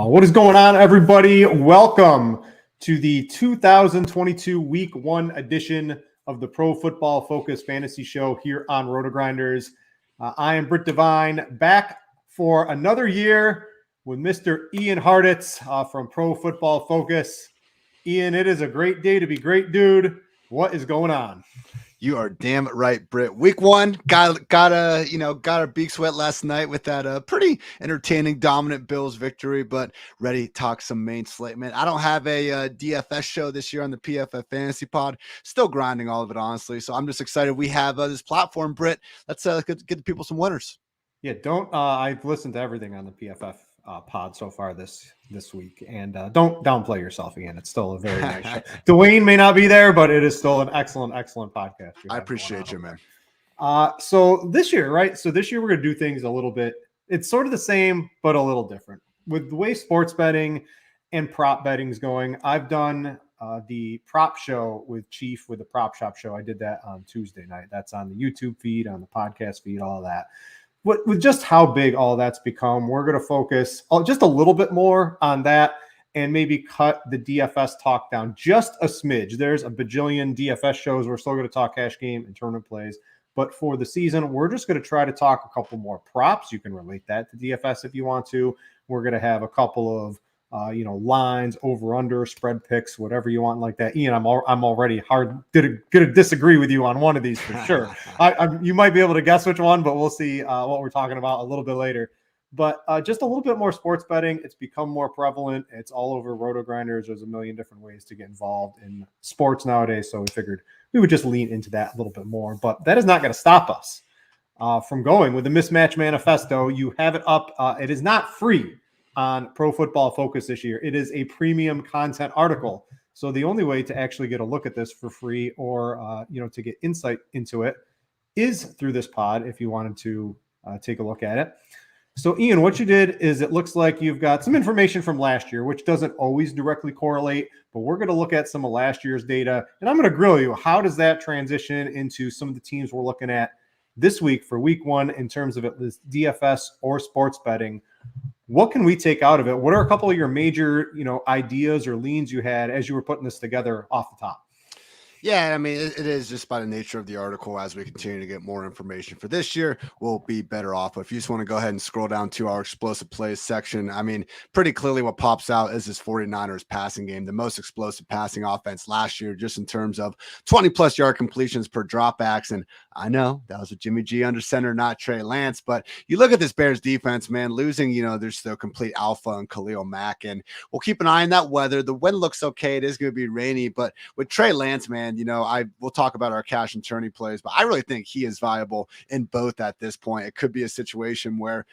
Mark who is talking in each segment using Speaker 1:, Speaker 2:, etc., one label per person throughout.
Speaker 1: What is going on, everybody? Welcome to the 2022 Week 1 edition of the Pro Football Focus Fantasy Show here on RotoGrinders. I am Brit Devine, back for another year with Mr. Ian Hartitz from Pro Football Focus. Ian, it is a great day to be great, dude. What is going on?
Speaker 2: You are damn right, Britt. Week 1, got our beaks wet last night with that pretty entertaining, dominant Bills victory, but ready to talk some main slate, man. I don't have a DFS show this year on the PFF Fantasy Pod. Still grinding all of it, honestly. So I'm just excited we have this platform, Britt. Let's get the people some winners.
Speaker 1: Yeah, I've listened to everything on the PFF pod so far this week, and don't downplay yourself again. It's still a very nice show. Dwayne may not be there, but it is still an excellent podcast.
Speaker 2: I appreciate you, man.
Speaker 1: So this year, right? So this year we're going to do things a little bit. It's sort of the same, but a little different. With the way sports betting and prop betting is going, I've done the prop show with Chief with the Prop Shop show. I did that on Tuesday night. That's on the YouTube feed, on the podcast feed, all of that. With just how big all that's become, we're going to focus just a little bit more on that and maybe cut the DFS talk down just a smidge. There's a bajillion DFS shows. We're still going to talk cash game and tournament plays. But for the season, we're just going to try to talk a couple more props. You can relate that to DFS if you want to. We're going to have a couple of lines, over, under, spread picks, whatever you want like that. Ian, I'm already going to disagree with you on one of these for sure. You might be able to guess which one, but we'll see what we're talking about a little bit later. But just a little bit more sports betting. It's become more prevalent. It's all over RotoGrinders. There's a million different ways to get involved in sports nowadays. So we figured we would just lean into that a little bit more. But that is not going to stop us from going with the Mismatch manifesto. You have it up. It is not free on Pro Football Focus this year. It is a premium content article. So the only way to actually get a look at this for free or, to get insight into it is through this pod if you wanted to take a look at it. So Ian, what you did is it looks like you've got some information from last year, which doesn't always directly correlate, but we're going to look at some of last year's data and I'm going to grill you. How does that transition into some of the teams we're looking at this week for week 1 in terms of at least DFS or sports betting? What can we take out of it? What are a couple of your major, ideas or leans you had as you were putting this together off the top?
Speaker 2: Yeah, I mean, it is just by the nature of the article. As we continue to get more information for this year, we'll be better off. But if you just want to go ahead and scroll down to our explosive plays section, I mean, pretty clearly what pops out is this 49ers passing game, the most explosive passing offense last year, just in terms of 20-plus yard completions per dropbacks. And I know that was with Jimmy G under center, not Trey Lance. But you look at this Bears defense, man, losing, there's the complete alpha and Khalil Mack. And we'll keep an eye on that weather. The wind looks okay. It is going to be rainy. But with Trey Lance, man, we'll talk about our cash and tourney plays, but I really think he is viable in both at this point. It could be a situation where,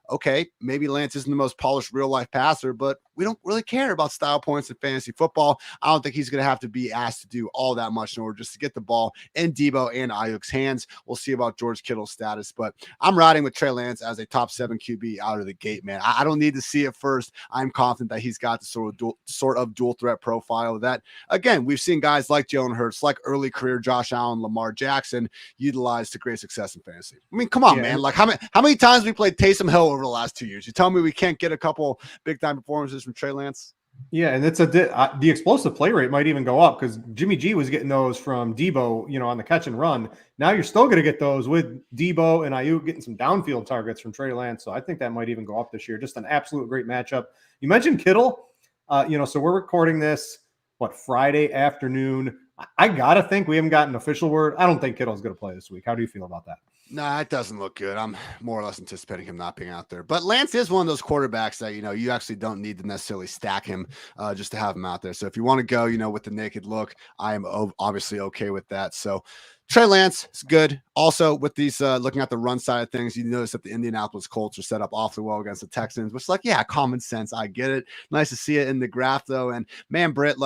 Speaker 2: okay, maybe Lance isn't the most polished real-life passer, but we don't really care about style points in fantasy football. I don't think he's going to have to be asked to do all that much in order just to get the ball in Debo and Ayuk's hands. We'll see about George Kittle's status, but I'm riding with Trey Lance as a top 7 QB out of the gate, man. I don't need to see it first. I'm confident that he's got the sort of dual threat profile that, again, we've seen guys like Jalen Hurts, like early career Josh Allen, Lamar Jackson utilize to great success in fantasy. I mean, come on, man. Like how many times we played Taysom Hill over the last 2 years? You tell me we can't get a couple big time performances from Trey Lance?
Speaker 1: Yeah, and it's the explosive play rate might even go up because Jimmy G was getting those from Debo, on the catch and run. Now you're still going to get those with Debo and Ayuk getting some downfield targets from Trey Lance. So I think that might even go up this year. Just an absolute great matchup. You mentioned Kittle, so we're recording this, Friday afternoon. I got to think we haven't gotten official word. I don't think Kittle's going to play this week. How do you feel about that?
Speaker 2: Nah, it doesn't look good. I'm more or less anticipating him not being out there. But Lance is one of those quarterbacks that, you actually don't need to necessarily stack him just to have him out there. So if you want to go, with the naked look, I am obviously okay with that. So Trey Lance is good. Also, with these looking at the run side of things, you notice that the Indianapolis Colts are set up awfully well against the Texans, which is common sense. I get it. Nice to see it in the graph, though. And man, Britt,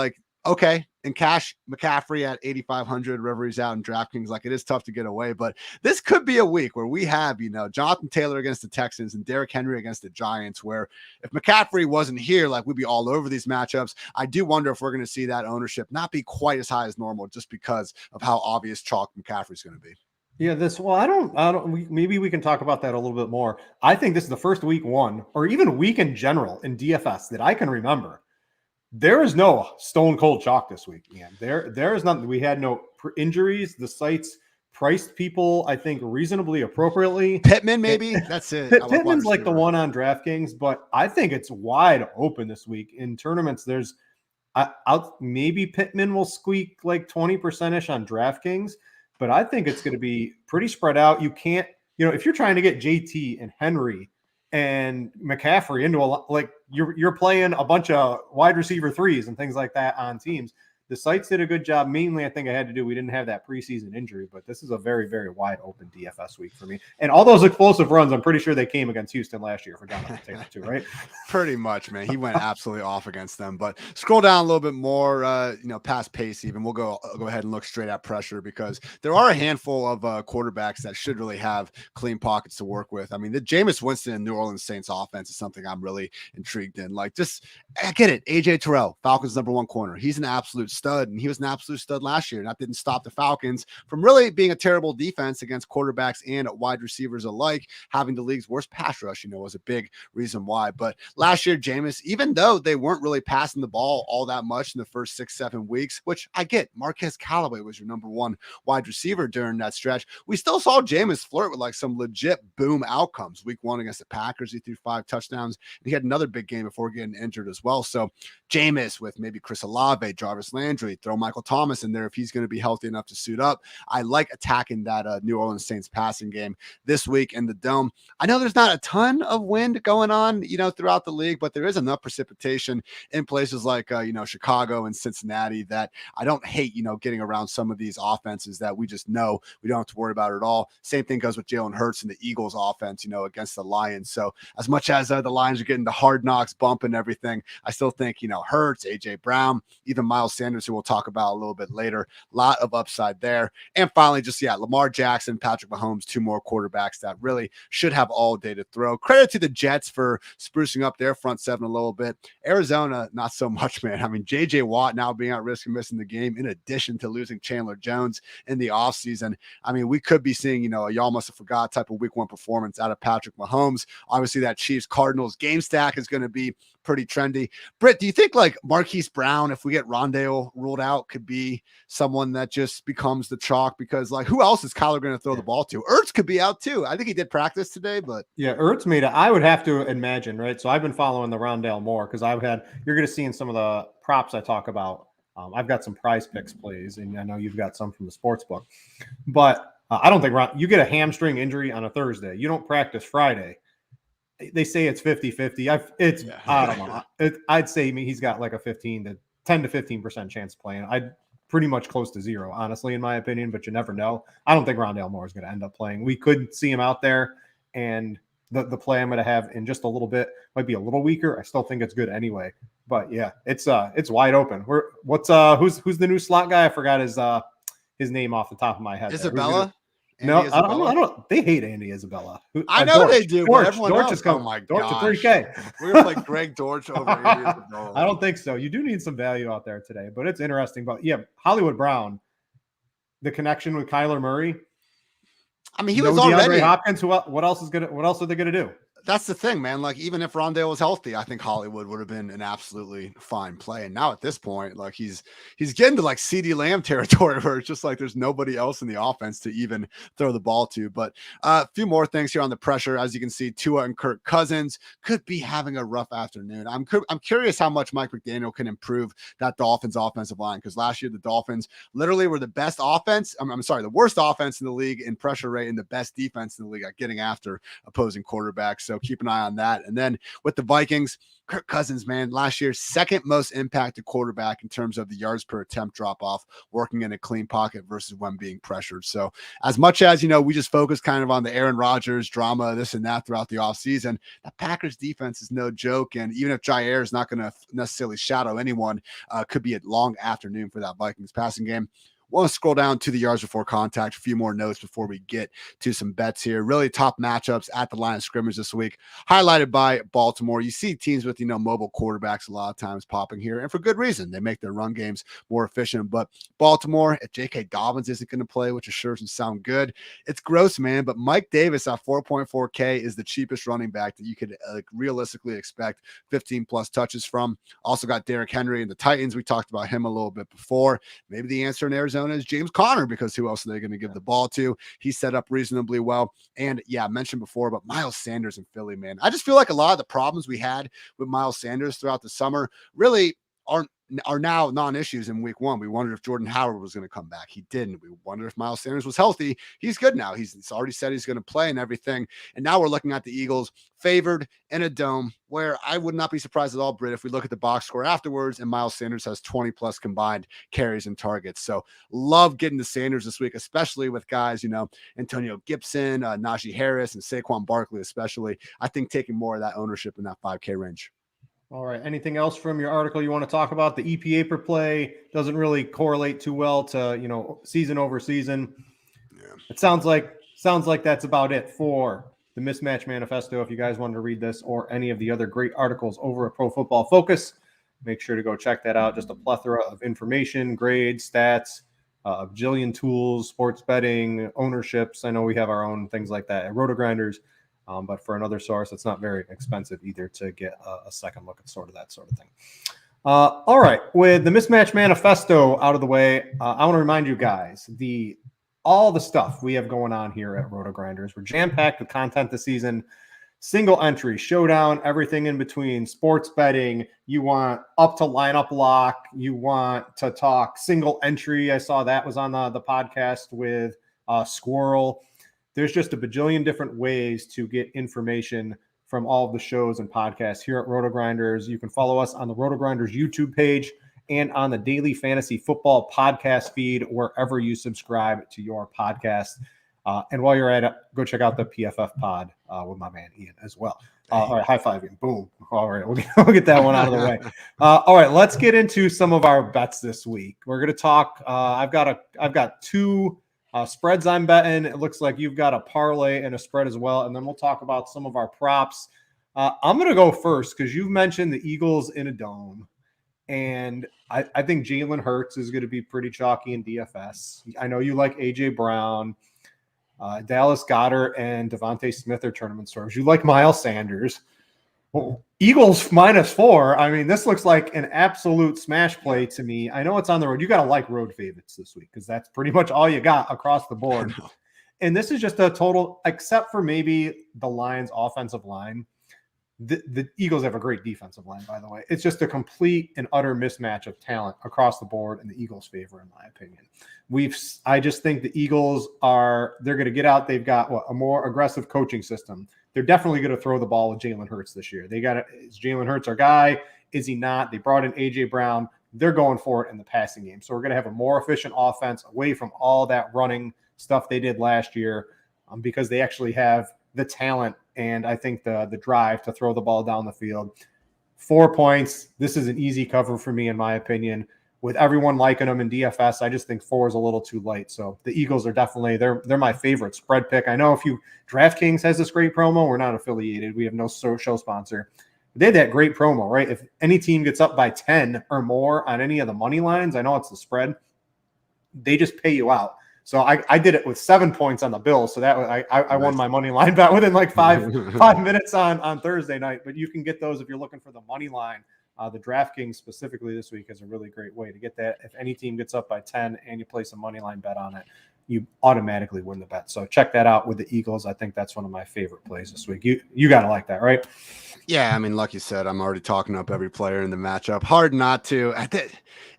Speaker 2: okay, in cash, McCaffrey at 8,500, wherever he's out in DraftKings, it is tough to get away. But this could be a week where we have, Jonathan Taylor against the Texans and Derrick Henry against the Giants, where if McCaffrey wasn't here, we'd be all over these matchups. I do wonder if we're going to see that ownership not be quite as high as normal just because of how obvious chalk McCaffrey's going to be.
Speaker 1: Yeah, maybe we can talk about that a little bit more. I think this is the first week one, or even week in general in DFS that I can remember. There is no stone cold chalk this week, Ian. There is nothing. We had no injuries. The sites priced people, I think, reasonabally appropriately.
Speaker 2: Pittman, maybe that's it.
Speaker 1: Pittman's like the one on DraftKings, but I think it's wide open this week in tournaments. There's maybe Pittman will squeak like 20% on DraftKings, but I think it's going to be pretty spread out. You can't, if you're trying to get JT and Henry and McCaffrey into you're playing a bunch of wide receiver threes and things like that on teams. The sites did a good job. Mainly, I think we didn't have that preseason injury, but this is a very, very wide open DFS week for me. And all those explosive runs, I'm pretty sure they came against Houston last year for Jonathan Taylor too, right?
Speaker 2: Pretty much, man. He went absolutely off against them. But scroll down a little bit more, past pace even. We'll go ahead and look straight at pressure because there are a handful of quarterbacks that should really have clean pockets to work with. I mean, the Jameis Winston and New Orleans Saints offense is something I'm really intrigued in. Like, I get it. AJ Terrell, Falcons #1 corner. He's an absolute stud, and he was an absolute stud last year. And that didn't stop the Falcons from really being a terrible defense against quarterbacks and wide receivers alike. Having the league's worst pass rush, was a big reason why. But last year, Jameis, even though they weren't really passing the ball all that much in the first 6-7 weeks, which I get, Marquez Callaway was your #1 wide receiver during that stretch. We still saw Jameis flirt with like some legit boom outcomes. Week 1 against the Packers, he threw 5 touchdowns. And he had another big game before getting injured as well. So Jameis with maybe Chris Olave, Jarvis Landry, throw Michael Thomas in there if he's going to be healthy enough to suit up. I like attacking that New Orleans Saints passing game this week in the Dome. I know there's not a ton of wind going on, throughout the league, but there is enough precipitation in places like, Chicago and Cincinnati that I don't hate, getting around some of these offenses that we just know we don't have to worry about at all. Same thing goes with Jalen Hurts and the Eagles offense, against the Lions. So as much as the Lions are getting the hard knocks bump and everything, I still think, Hurts, AJ Brown, even Miles Sanders, who we'll talk about a little bit later, a lot of upside there. And finally, Lamar Jackson, Patrick Mahomes, 2 more quarterbacks that really should have all day to throw. Credit to the Jets for sprucing up their front seven a little bit. Arizona, not so much, man. I mean, JJ Watt now being at risk of missing the game, in addition to losing Chandler Jones in the offseason. I mean, we could be seeing, a y'all must have forgot type of week 1 performance out of Patrick Mahomes. Obviously, that Chiefs Cardinals game stack is going to be pretty trendy. Britt, do you think like Marquise Brown, if we get Rondale ruled out, could be someone that just becomes the chalk? Because like, who else is Kyler going to throw the ball to? Ertz could be out too. I think he did practice today, but
Speaker 1: yeah, Ertz made it. I would have to imagine, right? So I've been following the Rondale more because you're going to see in some of the props I talk about. I've got some prize picks plays, and I know you've got some from the sports book, but I don't think you get a hamstring injury on a Thursday. You don't practice Friday. They say it's 50-50. I don't know. I'd say he's got like a 10 to 15% chance of playing. I'd pretty much close to 0, honestly, in my opinion, but you never know. I don't think Rondale Moore is going to end up playing. We could see him out there, and the play I'm going to have in just a little bit might be a little weaker. I still think it's good anyway. But yeah, it's wide open. Who's the new slot guy? I forgot his name off the top of my head.
Speaker 2: Isabella?
Speaker 1: No, I don't. They hate Andy Isabella.
Speaker 2: I know they do.
Speaker 1: Dortch is coming.
Speaker 2: Oh my
Speaker 1: Dortch
Speaker 2: gosh.
Speaker 1: at 3K.
Speaker 2: We're gonna play Greg Dortch over Andy Isabella.
Speaker 1: I don't think so. You do need some value out there today, but it's interesting. But yeah, Hollywood Brown, the connection with Kyler Murray.
Speaker 2: I mean, he was already
Speaker 1: DeAndre Hopkins. What else are they gonna do?
Speaker 2: That's the thing, man. Like, even if Rondale was healthy, I think Hollywood would have been an absolutely fine play. And now at this point, like he's getting to like CeeDee Lamb territory where it's just like there's nobody else in the offense to even throw the ball to. But a few more things here on the pressure. As you can see, Tua and Kirk Cousins could be having a rough afternoon. I'm curious how much Mike McDaniel can improve that Dolphins offensive line, because last year the Dolphins literally were the best offense. The worst offense in the league in pressure rate and the best defense in the league at getting after opposing quarterbacks. So keep an eye on that. And then with the Vikings, Kirk Cousins, man, last year, second most impacted quarterback in terms of the yards per attempt drop off, working in a clean pocket versus when being pressured. So as much as, we just focus kind of on the Aaron Rodgers drama, this and that throughout the offseason, that Packers defense is no joke. And even if Jair is not going to necessarily shadow anyone, could be a long afternoon for that Vikings passing game. Want to scroll down to the yards before contact, a few more notes before we get to some bets here. Really top matchups at the line of scrimmage this week, highlighted by Baltimore. You see teams with, mobile quarterbacks a lot of times popping here, and for good reason. They make their run games more efficient. But Baltimore, if J.K. Dobbins isn't going to play, which sure doesn't sound good, it's gross, man. But Mike Davis at 4.4K is the cheapest running back that you could realistically expect 15 plus touches from. Also got Derrick Henry and the Titans. We talked about him a little bit before. Maybe the answer in Arizona is James Conner, because who else are they going to give the ball to? He's set up reasonably well. And yeah, I mentioned before, but Miles Sanders in Philly, man. I just feel like a lot of the problems we had with Miles Sanders throughout the summer really are now non-issues in week one. We wondered if Jordan Howard was going to come back. He didn't. We wondered if Miles Sanders was healthy. He's good now. He's already said he's going to play and everything. And now we're looking at the Eagles favored in a dome, where I would not be surprised at all, Britt, if we look at the box score afterwards and Miles Sanders has 20 plus combined carries and targets. So love getting the Sanders this week, especially with guys, Antonio Gibson, Najee Harris, and Saquon Barkley, especially. I think taking more of that ownership in that 5K range.
Speaker 1: All right. Anything else from your article you want to talk about? The EPA per play doesn't really correlate too well to, season over season. Yeah. It sounds like that's about it for the Mismatch Manifesto. If you guys wanted to read this or any of the other great articles over at Pro Football Focus, make sure to go check that out. Just a plethora of information, grades, stats, a bajillion tools, sports betting, ownerships. I know we have our own things like that at RotoGrinders. But for another source, it's not very expensive either to get a second look at that sort of thing. All right. With the Mismatch Manifesto out of the way, I want to remind you guys, all the stuff we have going on here at RotoGrinders. We're jam-packed with content this season. Single entry, showdown, everything in between, sports betting. You want up to lineup lock. You want to talk single entry. I saw that was on the podcast with Squirrel. There's just a bajillion different ways to get information from all of the shows and podcasts here at RotoGrinders. You can follow us on the RotoGrinders YouTube page and on the Daily Fantasy Football podcast feed, wherever you subscribe to your podcast. And while you're at it, go check out the PFF pod with my man Ian as well. All right, high five, Ian. Boom. All right, we'll get that one out of the way. All right, let's get into some of our bets this week. We're going to talk. I've got two spreads I'm betting. It looks like you've got a parlay and a spread as well. And then we'll talk about some of our props. I'm going to go first because you've mentioned the Eagles in a dome. And I think Jalen Hurts is going to be pretty chalky in DFS. I know you like A.J. Brown. Dallas Goedert and Devontae Smith are tournament stars. You like Miles Sanders. Well, Eagles -4. I mean, this looks like an absolute smash play to me. I know it's on the road. You got to like road favorites this week because that's pretty much all you got across the board. And this is just a total, except for maybe the Lions' offensive line. The Eagles have a great defensive line, by the way. It's just a complete and utter mismatch of talent across the board in the Eagles' favor, in my opinion. I just think the Eagles they're going to get out. They've got a more aggressive coaching system. They're definitely going to throw the ball with Jalen Hurts this year. Is Jalen Hurts our guy? Is he not? They brought in A.J. Brown. They're going for it in the passing game. So we're going to have a more efficient offense away from all that running stuff they did last year because they actually have the talent and I think the drive to throw the ball down the field. 4 points. This is an easy cover for me, in my opinion. With everyone liking them in DFS, I just think 4 is a little too light. So the Eagles are definitely they're my favorite spread pick. I know DraftKings has this great promo. We're not affiliated. We have no show sponsor. They had that great promo, right? If any team gets up by 10 or more on any of the money lines, I know it's the spread, they just pay you out. So I did it with 7 points on the Bills. So that I won my money line bet within like five minutes on Thursday night. But you can get those if you're looking for the money line. The DraftKings specifically this week is a really great way to get that. If any team gets up by 10 and you place a money line bet on it, you automatically win the bet. So check that out with the Eagles. I think that's one of my favorite plays this week. You got to like that, right?
Speaker 2: Yeah, I mean, like you said, I'm already talking up every player in the matchup. Hard not to.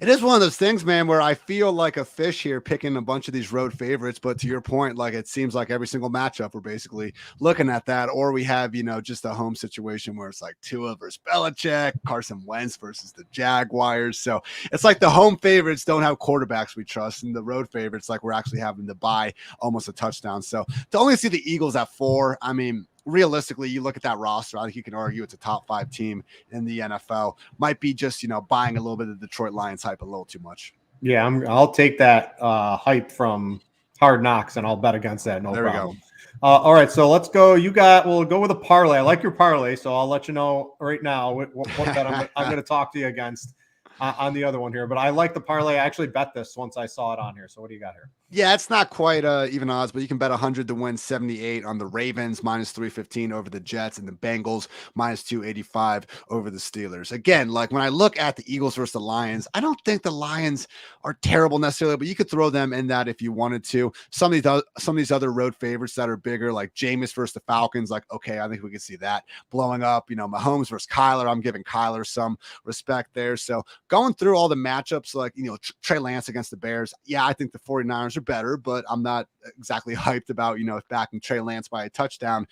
Speaker 2: It is one of those things, man, where I feel like a fish here picking a bunch of these road favorites. But to your point, like it seems like every single matchup we're basically looking at that. Or we have, just a home situation where it's like Tua versus Belichick, Carson Wentz versus the Jaguars. So it's like the home favorites don't have quarterbacks we trust. And the road favorites, like we're actually having to buy almost a touchdown. So to only see the Eagles at 4, I mean, realistically, you look at that roster, I think you can argue it's a top 5 team in the NFL. Might be just, buying a little bit of the Detroit Lions hype a little too much.
Speaker 1: Yeah, I'll take that hype from Hard Knocks and I'll bet against that. No
Speaker 2: There we
Speaker 1: problem.
Speaker 2: go.
Speaker 1: All right, so let's go. We'll go with a parlay. I like your parlay, so I'll let you know right now what bet I'm going to talk to you against on the other one here. But I like the parlay. I actually bet this once I saw it on here. So what do you got here?
Speaker 2: Yeah, it's not quite even odds, but you can bet 100 to win 78 on the Ravens, minus 315 over the Jets, and the Bengals, minus 285 over the Steelers. Again, like when I look at the Eagles versus the Lions, I don't think the Lions are terrible necessarily, but you could throw them in that if you wanted to. Some of these other road favorites that are bigger, like Jameis versus the Falcons, like, okay, I think we can see that blowing up. Mahomes versus Kyler, I'm giving Kyler some respect there. So going through all the matchups, like, Trey Lance against the Bears, yeah, I think the 49ers are better, but I'm not exactly hyped about, backing Trey Lance by a touchdown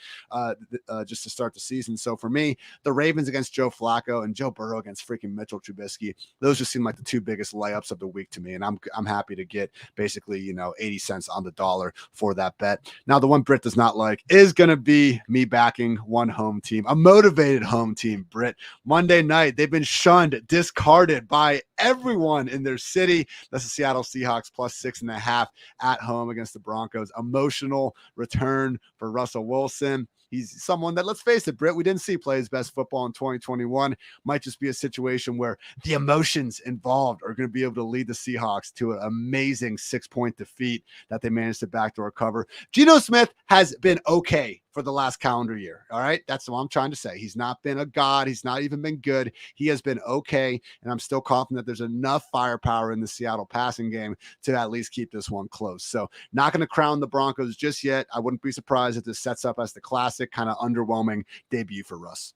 Speaker 2: just to start the season. So for me, the Ravens against Joe Flacco and Joe Burrow against freaking Mitchell Trubisky, those just seem like the two biggest layups of the week to me. And I'm happy to get basically, 80 cents on the dollar for that bet. Now, the one Brit does not like is going to be me backing one home team, a motivated home team, Brit. Monday night, they've been shunned, discarded by everyone in their city. That's the Seattle Seahawks plus 6.5 at home against the Broncos. Emotional return for Russell Wilson. He's someone that, let's face it, Britt, we didn't see play his best football in 2021. Might just be a situation where the emotions involved are going to be able to lead the Seahawks to an amazing 6-point defeat that they managed to backdoor cover. Geno Smith has been okay for the last calendar year. All right. That's what I'm trying to say. He's not been a god. He's not even been good. He has been okay. And I'm still confident that there's enough firepower in the Seattle passing game to at least keep this one close. So not going to crown the Broncos just yet. I wouldn't be surprised if this sets up as the classic kind of underwhelming debut for Russ.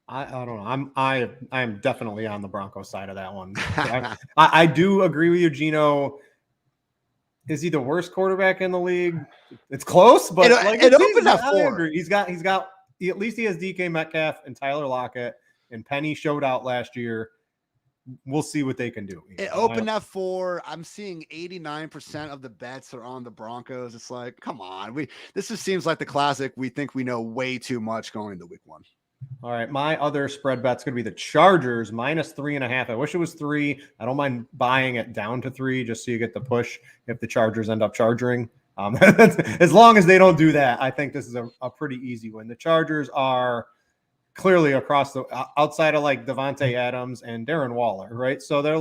Speaker 1: I don't know. I'm definitely on the Broncos side of that one. I do agree with you, Geno. Is he the worst quarterback in the league? It's close, but
Speaker 2: it opened at 4.
Speaker 1: He's got at least he has DK Metcalf and Tyler Lockett, and Penny showed out last year. We'll see what they can do.
Speaker 2: It opened at 4. I'm seeing 89% of the bets are on the Broncos. It's like, come on. This just seems like the classic. We think we know way too much going into week 1.
Speaker 1: All right. My other spread bet's going to be the Chargers minus 3.5. I wish it was 3. I don't mind buying it down to 3 just so you get the push if the Chargers end up charging. As long as they don't do that, I think this is a pretty easy win. The Chargers are clearly across the outside of like Devontae Adams and Darren Waller, right? So they're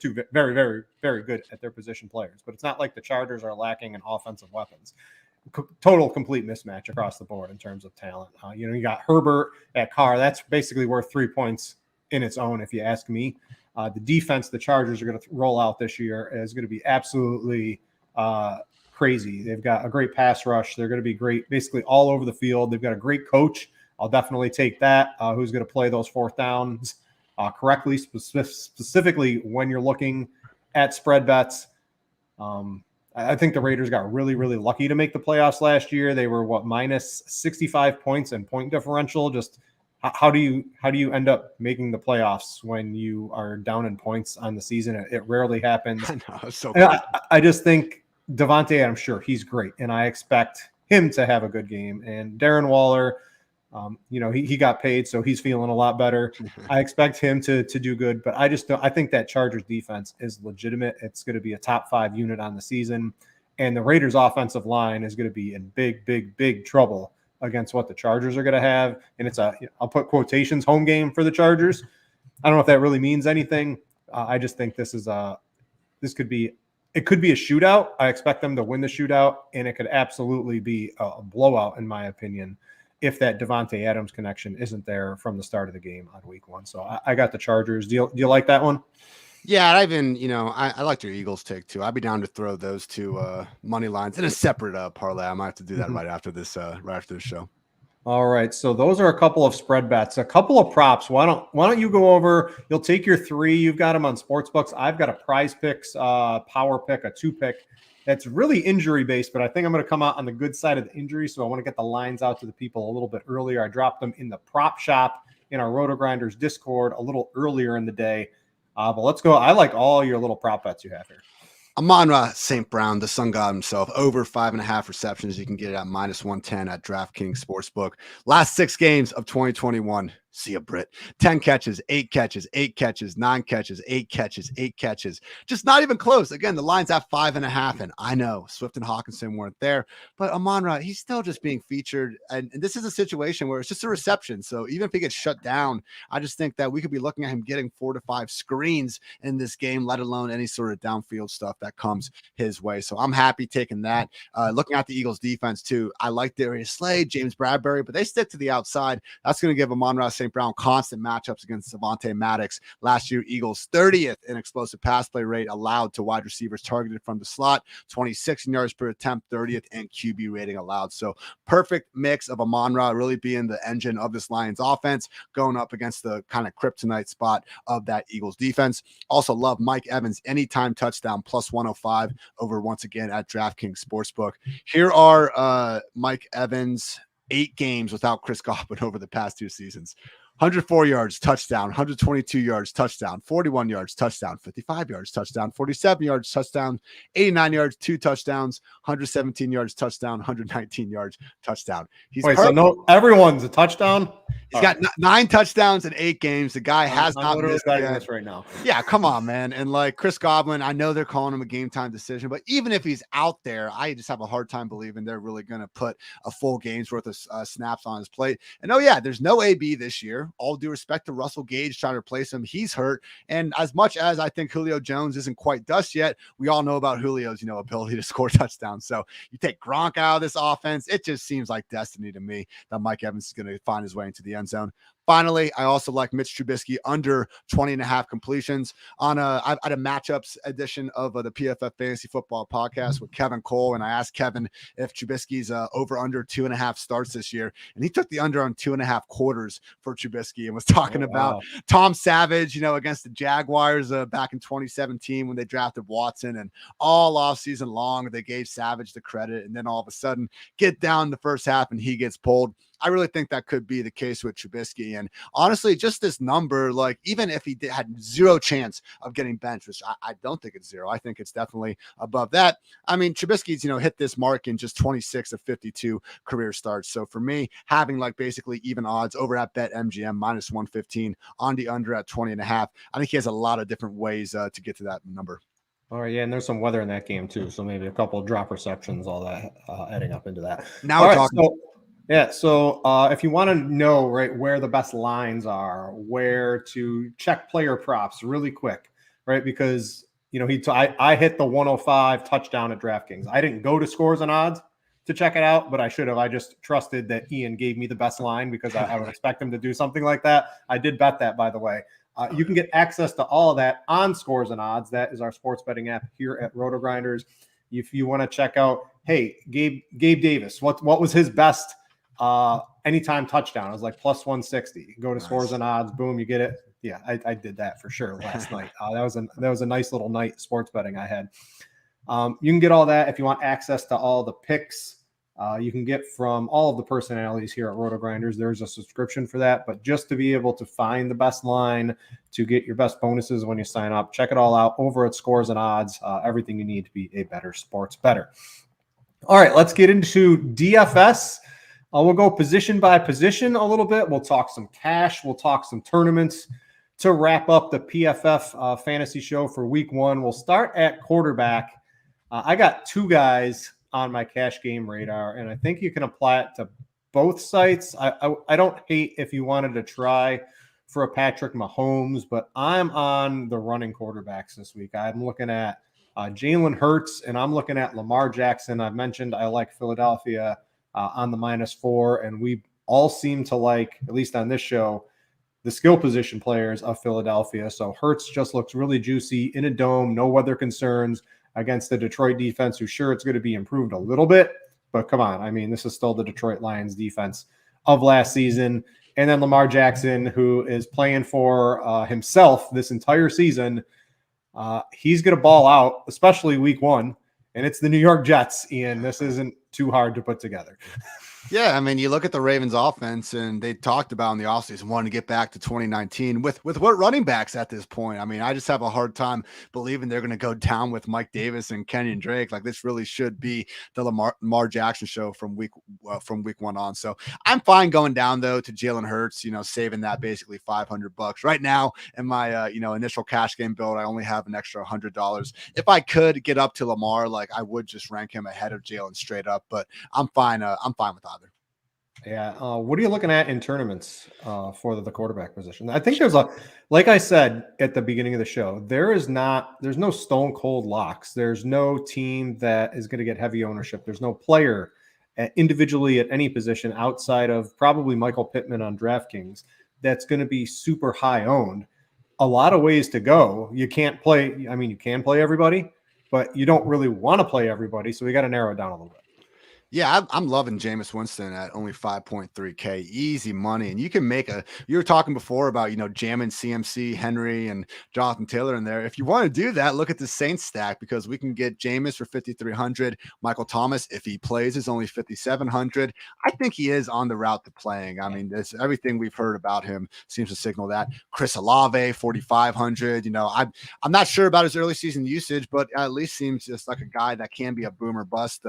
Speaker 1: two very, very, very good at their position players, but it's not like the Chargers are lacking in offensive weapons. Total complete mismatch across the board in terms of talent. You got Herbert at Carr. That's basically worth 3 points in its own, if you ask me. The defense the Chargers are going to roll out this year is going to be absolutely crazy. They've got a great pass rush. They're going to be great basically all over the field. They've got a great coach. I'll definitely take that. Who's going to play those fourth downs correctly, specifically when you're looking at spread bets. I think the Raiders got really, really lucky to make the playoffs last year. They were minus 65 points in point differential. Just how do you end up making the playoffs when you are down in points on the season? It rarely happens.
Speaker 2: I know, it's so cool.
Speaker 1: I just think Devontae, I'm sure he's great, and I expect him to have a good game. And Darren Waller, he got paid, so he's feeling a lot better. I expect him to do good, but I think that Chargers defense is legitimate. It's going to be a top 5 unit on the season, and the Raiders offensive line is going to be in big, big, big trouble against what the Chargers are going to have. And it's I'll put quotations, home game for the Chargers. I don't know if that really means anything. I just think it could be a shootout. I expect them to win the shootout, and it could absolutely be a blowout, in my opinion, if that Devontae Adams connection isn't there from the start of the game on week 1. So I got the Chargers. Do you like that one?
Speaker 2: Yeah, I liked your Eagles take too. I'd be down to throw those two money lines in a separate parlay. I might have to do that right after this show.
Speaker 1: All right. So those are a couple of spread bets, a couple of props. Why don't you go over? You'll take your 3. You've got them on Sportsbooks. I've got a Prize Picks power pick, a 2-pick. That's really injury based, but I think I'm going to come out on the good side of the injury. So I want to get the lines out to the people a little bit earlier. I dropped them in the prop shop in our RotoGrinders Discord a little earlier in the day. But let's go. I like all your little prop bets you have here.
Speaker 2: Amon-Ra St. Brown, the sun god himself, over 5.5 receptions. You can get it at minus 110 at DraftKings Sportsbook. Last 6 games of 2021, See ya, Brit. 10 catches, 8 catches, 8 catches, 9 catches, 8 catches, 8 catches. Just not even close. Again, the line's at 5.5. And I know Swift and Hawkinson weren't there, but Amon-Ra, he's still just being featured. And this is a situation where it's just a reception. So even if he gets shut down, I just think that we could be looking at him getting 4 to 5 screens in this game, let alone any sort of downfield stuff that comes his way. So I'm happy taking that. Looking at the Eagles defense too, I like Darius Slade, James Bradbury, but they stick to the outside. That's going to give Amon-Ra St. Brown constant matchups against Avonte Maddox. Last year, Eagles 30th in explosive pass play rate allowed to wide receivers targeted from the slot, 26 yards per attempt, 30th in QB rating allowed. So perfect mix of Amon-Ra really being the engine of this Lions offense, going up against the kind of kryptonite spot of that Eagles defense. Also love Mike Evans anytime touchdown plus 105 over once again at DraftKings Sportsbook. Here are Mike Evans' 8 games without Chris Godwin over the past 2 seasons. 104 yards, touchdown, 122 yards, touchdown, 41 yards, touchdown, 55 yards, touchdown, 47 yards, touchdown, 89 yards, 2 touchdowns, 117 yards, touchdown, 119 yards, touchdown.
Speaker 1: So no, everyone's a touchdown.
Speaker 2: He's got 9 touchdowns in 8 games. The guy has not missed
Speaker 1: this right now.
Speaker 2: Yeah, come on, man. And like Chris Godwin, I know they're calling him a game time decision, but even if he's out there, I just have a hard time believing they're really going to put a full game's worth of snaps on his plate. And oh yeah, there's no AB this year. All due respect to Russell Gage trying to replace him. He's hurt. And as much as I think Julio Jones isn't quite dust yet, we all know about Julio's, ability to score touchdowns. So you take Gronk out of this offense. It just seems like destiny to me that Mike Evans is going to find his way into the end zone. Finally, I also like Mitch Trubisky under 20.5 completions on I had a matchups edition of the PFF Fantasy Football Podcast with Kevin Cole. And I asked Kevin if Trubisky's over under 2.5 starts this year. And he took the under on 2.5 quarters for Trubisky and was talking about Tom Savage, against the Jaguars back in 2017 when they drafted Watson, and all off season long, they gave Savage the credit. And then all of a sudden get down the first half and he gets pulled. I really think that could be the case with Trubisky. And honestly, just this number, like even if he had 0 chance of getting benched, which I don't think it's 0, I think it's definitely above that. I mean, Trubisky's, hit this mark in just 26 of 52 career starts. So for me, having like basically even odds over at BetMGM minus 115 on the under at 20.5, I think he has a lot of different ways to get to that number.
Speaker 1: All right, yeah, and there's some weather in that game too, so maybe a couple of drop receptions, all that adding up into that.
Speaker 2: Now we're talking.
Speaker 1: So if you want to know where the best lines are, where to check player props really quick, right? Because I hit the 105 touchdown at DraftKings. I didn't go to scores and odds to check it out, but I should have. I just trusted that Ian gave me the best line because I would expect him to do something like that. I did bet that, by the way. You can get access to all of that on Scores and Odds. That is our sports betting app here at RotoGrinders. If you want to check out, hey, Gabe Davis, what was his best anytime touchdown? It was like plus 160. Go to Scores and Odds, boom, you get it. Yeah, I did that for sure last night. That was a nice little night sports betting I had. You can get all that if you want access to all the picks. You can get from all of the personalities here at RotoGrinders. There's a subscription for that, but just to be able to find the best line, to get your best bonuses when you sign up, check it all out over at Scores and Odds. Everything you need to be a better sports bettor. All right, let's get into DFS. We'll go position by position a little bit. We'll talk some cash. We'll talk some tournaments to wrap up the PFF fantasy show for week 1. We'll start at quarterback. I got 2 guys on my cash game radar, and I think you can apply it to both sites. I don't hate if you wanted to try for a Patrick Mahomes, but I'm on the running quarterbacks this week. I'm looking at Jalen Hurts, and I'm looking at Lamar Jackson. I've mentioned I like Philadelphia on the -4, and we all seem to like, at least on this show, the skill position players of Philadelphia. So Hurts just looks really juicy in a dome, no weather concerns against the Detroit defense, who's sure it's going to be improved a little bit, but come on. I mean, this is still the Detroit Lions defense of last season. And then Lamar Jackson, who is playing for himself this entire season. He's going to ball out, especially week 1. And it's the New York Jets, Ian. This isn't too hard to put together.
Speaker 2: Yeah, I mean, you look at the Ravens offense and they talked about in the offseason wanting to get back to 2019 with what running backs at this point. I mean, I just have a hard time believing they're going to go down with Mike Davis and Kenyon Drake. Like this really should be the Lamar Jackson show from week 1 on. So I'm fine going down though to Jalen Hurts, saving that basically $500 right now. In my initial cash game build, I only have an extra $100. If I could get up to Lamar, like I would just rank him ahead of Jalen straight up, but I'm fine. I'm fine with either.
Speaker 1: Yeah. What are you looking at in tournaments for the quarterback position? I think like I said at the beginning of the show, there's no stone cold locks. There's no team that is going to get heavy ownership. There's no player individually at any position outside of probably Michael Pittman on DraftKings that's going to be super high owned. A lot of ways to go. You can't play. I mean, you can play everybody, but you don't really want to play everybody. So we got to narrow it down a little bit.
Speaker 2: Yeah, I'm loving Jameis Winston at only 5.3K, easy money. And you can you were talking before about, jamming CMC, Henry, and Jonathan Taylor in there. If you want to do that, look at the Saints stack because we can get Jameis for 5,300. Michael Thomas, if he plays, is only 5,700. I think he is on the route to playing. I mean, everything we've heard about him seems to signal that. Chris Olave, 4,500. I'm not sure about his early season usage, but at least seems just like a guy that can be a boomer bust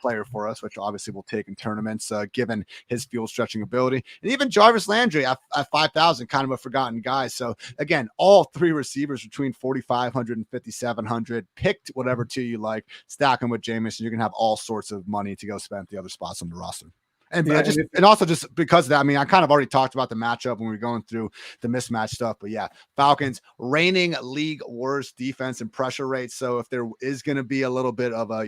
Speaker 2: player for us, which obviously we'll take in tournaments, given his field stretching ability. And even Jarvis Landry at 5,000, kind of a forgotten guy. So again, all three receivers between 4,500 and 5,700. Picked whatever two you like, stack them with Jameis, and you're gonna have all sorts of money to go spend the other spots on the roster. And also just because of that, I mean, I kind of already talked about the matchup when we were going through the mismatch stuff, but yeah, Falcons reigning league worst defense and pressure rate. So if there is going to be a little bit of a,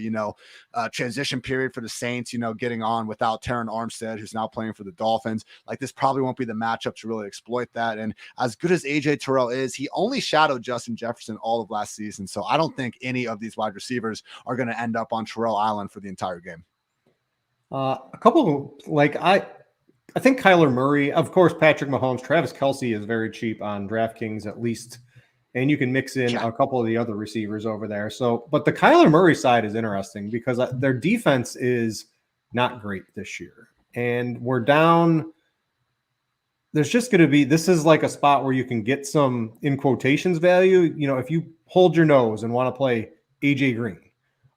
Speaker 2: transition period for the Saints, getting on without Terran Armstead, who's now playing for the Dolphins, like this probably won't be the matchup to really exploit that. And as good as AJ Terrell is, he only shadowed Justin Jefferson all of last season. So I don't think any of these wide receivers are going to end up on Terrell Island for the entire game.
Speaker 1: A couple I think Kyler Murray, of course, Patrick Mahomes, Travis Kelce is very cheap on DraftKings at least, and you can mix in a couple of the other receivers over there. So, but the Kyler Murray side is interesting because their defense is not great this year, and we're down. There's just going to be, this is like a spot where you can get some, in quotations, value. If you hold your nose and want to play AJ Green.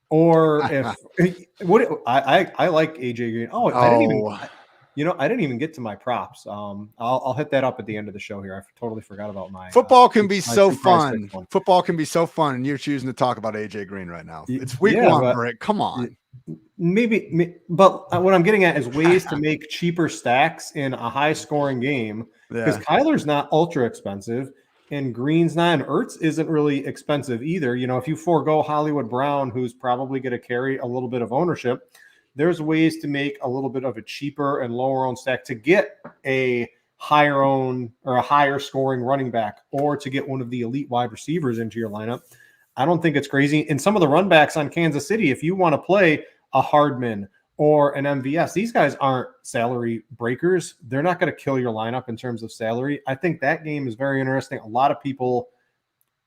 Speaker 1: Or if I like AJ Green. I didn't even get to my props. I'll hit that up at the end of the show here. I totally forgot about my
Speaker 2: football can be so fun. Football can be so fun, and you're choosing to talk about AJ Green right now. It's week 1 for it. Come on.
Speaker 1: Maybe, but what I'm getting at is ways to make cheaper stacks in a high scoring game because Kyler's not ultra expensive. And Green's not, and Ertz isn't really expensive either. If you forego Hollywood Brown, who's probably going to carry a little bit of ownership, there's ways to make a little bit of a cheaper and lower owned stack to get a higher owned or a higher scoring running back, or to get one of the elite wide receivers into your lineup. I don't think it's crazy. And some of the run backs on Kansas City, if you want to play a Hardman or an MVS, these guys aren't salary breakers. They're not going to kill your lineup in terms of salary. I think that game is very interesting. A lot of people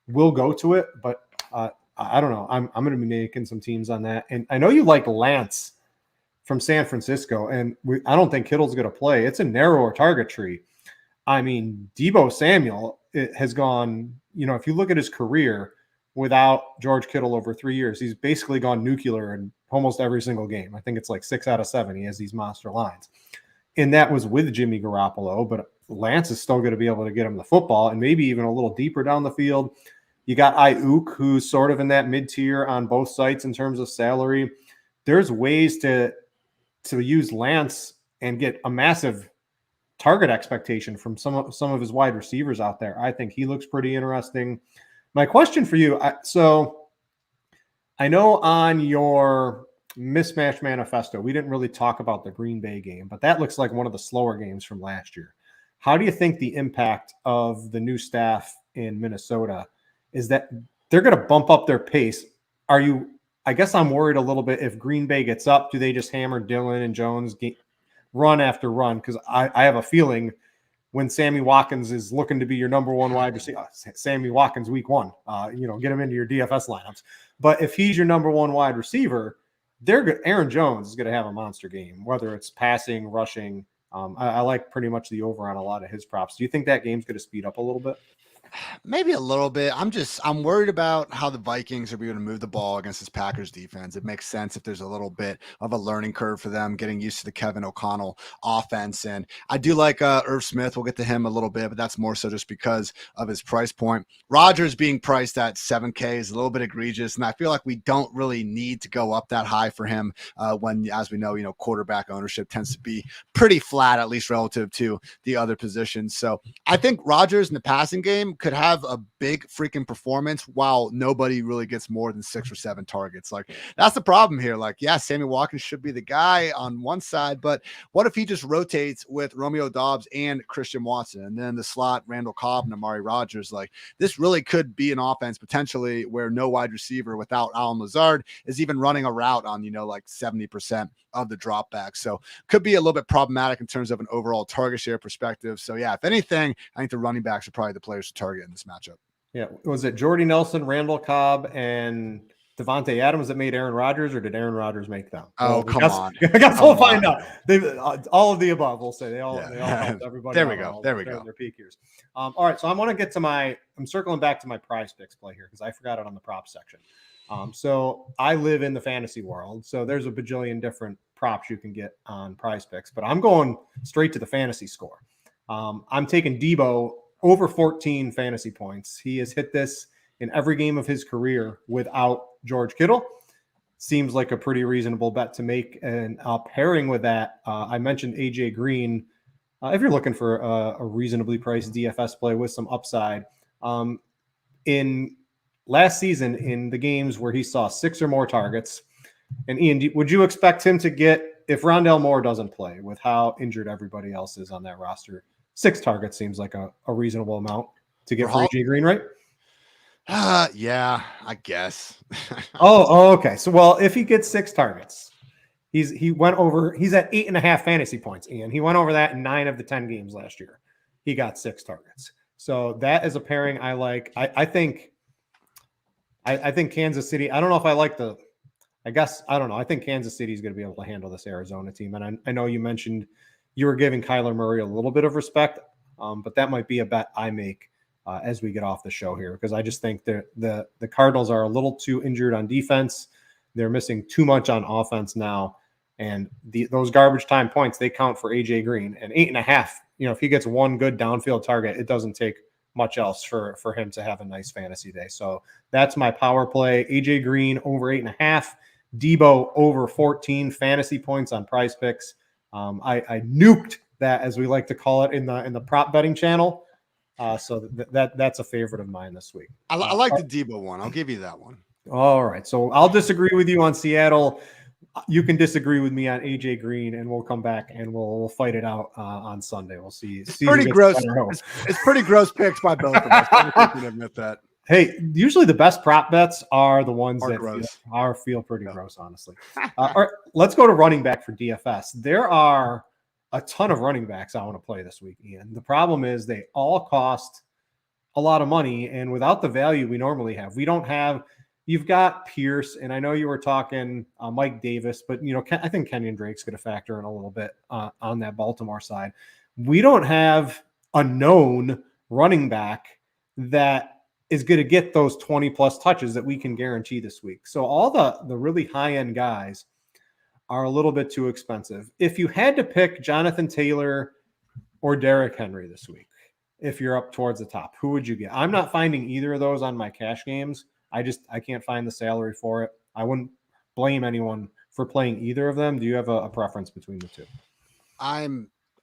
Speaker 1: will go to it, but I don't know. I'm going to be making some teams on that. And I know you like Lance from San Francisco, and I don't think Kittle's going to play. It's a narrower target tree. I mean, Deebo Samuel has gone, if you look at his career without George Kittle over 3 years, he's basically gone nuclear in almost every single game. I think it's like 6 out of 7. He has these monster lines. And that was with Jimmy Garoppolo, but Lance is still going to be able to get him the football and maybe even a little deeper down the field. You got Ayuk, who's sort of in that mid-tier on both sites in terms of salary. There's ways to use Lance and get a massive target expectation from some of his wide receivers out there. I think he looks pretty interesting. My question for you, so I know on your mismatch manifesto, we didn't really talk about the Green Bay game, but that looks like one of the slower games from last year. How do you think the impact of the new staff in Minnesota is that they're going to bump up their pace? I guess I'm worried a little bit if Green Bay gets up, do they just hammer Dillon and Jones run after run? Because I have a feeling when Sammy Watkins is looking to be your number one wide receiver, Sammy Watkins week 1, get him into your DFS lineups. But if he's your number one wide receiver, Aaron Jones is going to have a monster game, whether it's passing, rushing. I like pretty much the over on a lot of his props. Do you think that game's going to speed up a little bit?
Speaker 2: Maybe a little bit. I'm worried about how the Vikings are going to move the ball against this Packers defense. It makes sense if there's a little bit of a learning curve for them getting used to the Kevin O'Connell offense. And I do like Irv Smith. We'll get to him a little bit, but that's more so just because of his price point. Rodgers being priced at $7K is a little bit egregious. And I feel like we don't really need to go up that high for him when, as we know, quarterback ownership tends to be pretty flat, at least relative to the other positions. So I think Rodgers in the passing game could have a big freaking performance while nobody really gets more than 6 or 7 targets. Like, that's the problem here. Like, yeah, Sammy Watkins should be the guy on one side, but what if he just rotates with Romeo Doubs and Christian Watson, and then the slot Randall Cobb and Amari Rodgers? Like, this really could be an offense potentially where no wide receiver without Allen Lazard is even running a route on, like 70% of the drop back. So could be a little bit problematic in terms of an overall target share perspective. So yeah, if anything, I think the running backs are probably the players to target in this matchup.
Speaker 1: Yeah. Was it Jordy Nelson, Randall Cobb, and Devontae Adams that made Aaron Rodgers, or did Aaron Rodgers make them?
Speaker 2: Oh, come on.
Speaker 1: I guess we'll find out. All of the above, we'll say. They all helped everybody.
Speaker 2: There we go.
Speaker 1: Their peak years. All right. So I'm going to get to I'm circling back to my prize picks play here because I forgot it on the prop section. So I live in the fantasy world. So there's a bajillion different props you can get on prize picks, but I'm going straight to the fantasy score. I'm taking Debo over 14 fantasy points. He has hit this in every game of his career without George Kittle. Seems like a pretty reasonable bet to make. And pairing with that, I mentioned AJ Green. If you're looking for a reasonably priced DFS play with some upside, in last season, in the games where he saw 6 or more targets, and Ian, would you expect him to get, if Rondale Moore doesn't play with how injured everybody else is on that roster, 6 targets seems like a reasonable amount to get for AJ Green, right?
Speaker 2: Yeah, I guess.
Speaker 1: Okay. So, well, if he gets 6 targets, he's at 8.5 fantasy points, Ian. He went over that in 9 of the 10 games last year. He got 6 targets. So that is a pairing I like. I think Kansas City, I don't know if I like I don't know. I think Kansas City is going to be able to handle this Arizona team. And I know you mentioned you were giving Kyler Murray a little bit of respect, but that might be a bet I make as we get off the show here, because I just think the Cardinals are a little too injured on defense. They're missing too much on offense now. And those garbage time points, they count for AJ Green. And 8.5, if he gets one good downfield target, it doesn't take much else for him to have a nice fantasy day. So that's my power play. AJ Green over 8.5, Debo over 14 fantasy points on Prize Picks. I nuked that, as we like to call it in the prop betting channel. So that's a favorite of mine this week.
Speaker 2: I like the Debo one. I'll give you that one.
Speaker 1: All right. So I'll disagree with you on Seattle. You can disagree with me on AJ Green, and we'll come back and we'll fight it out on Sunday. We'll see.
Speaker 2: It's pretty gross. It's pretty gross picks by both of us. I can admit that.
Speaker 1: Hey, usually the best prop bets are the ones that feel pretty gross, honestly. All right, let's go to running back for DFS. There are a ton of running backs I want to play this week, Ian. The problem is they all cost a lot of money, and without the value we normally have, you've got Pierce, and I know you were talking Mike Davis, but I think Kenyon Drake's going to factor in a little bit on that Baltimore side. We don't have a known running back that is going to get those 20 plus touches that we can guarantee this week. So all the really high end guys are a little bit too expensive. If you had to pick Jonathan Taylor or Derrick Henry this week, if you're up towards the top, who would you get? I'm not finding either of those on my cash games. I can't find the salary for it. I wouldn't blame anyone for playing either of them. Do you have a preference between the two?